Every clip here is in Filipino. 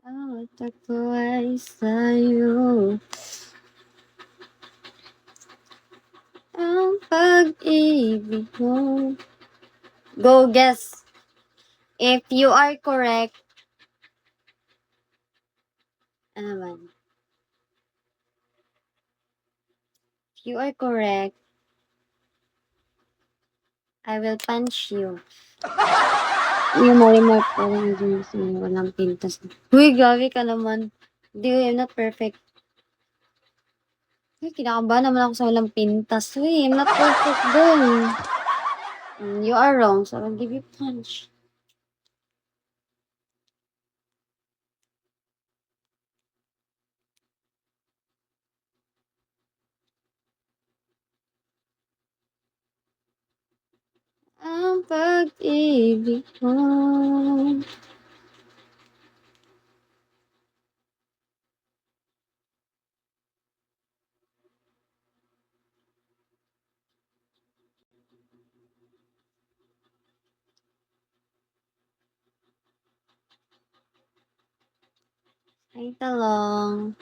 Bawat ako ay sa'yo. Ang pag-ibig mo. Go, guess. If you are correct, ano man? If you are correct, I will punch you. Yung marimar parang medyo walang pintas. Uy, grabe ka naman. Hindi, I'm not perfect. Uy, kinakabahan naman ako sa walang pintas. Uy, I'm not perfect din. You are wrong, so I'll give you punch. Ang pag-ibig mo. Ay, talong.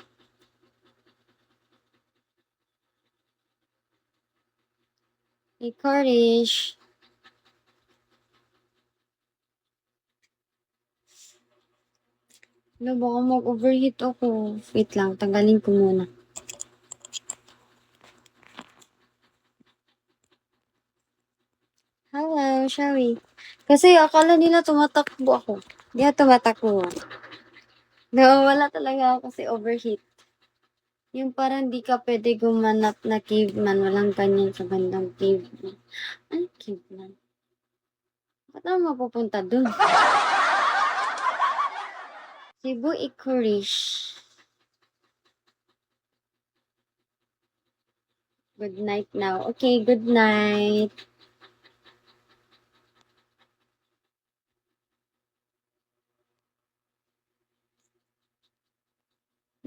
Licorice. Ano, baka mag-overheat ako. Wait lang, tanggalin ko muna. Hello, shall we? Kasi akala nila tumatakbo ako. Hindi ako tumatakbo. Nawawala talaga ako kasi overheat. Yung parang di ka pwede gumanap na caveman. Walang ganyan sa bandang caveman. Ano caveman? Ba't naman mapupunta dun? Cebu Licorice. Good night now. Okay, good night.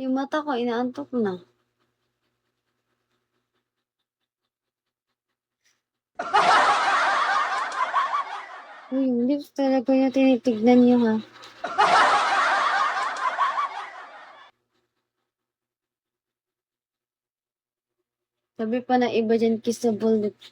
Yung mata ko, inaantok na. Uy, yung lips talaga yung tinitignan niyo, ha? Sabi pa na iba dyan, kissable lips.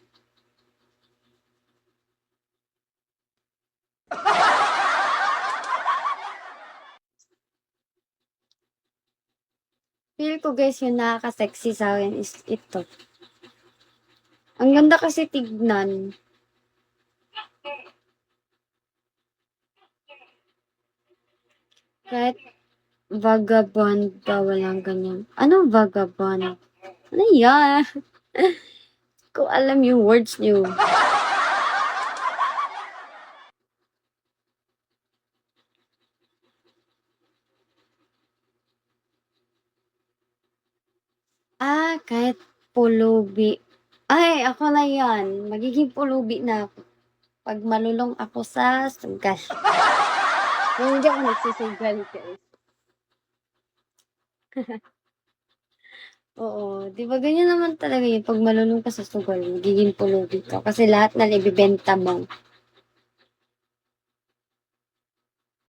Feel ko guys, yung nakaka-sexy sa akin is ito. Ang ganda kasi tignan. Kahit vagabond ba, walang ganyan. Anong vagabond? Ano yan? Ko alam yung words niyo. Kahit pulubi. Ay, ako na yan. Magiging pulubi na ako. Pag malulong ako sa sugal. Pero hindi ako nagsusugal, guys. Oo, 'di ba ganyan naman talaga yun, 'pag malulong ka sa sugal, magiging pulubi ka kasi lahat na ibebenta mo.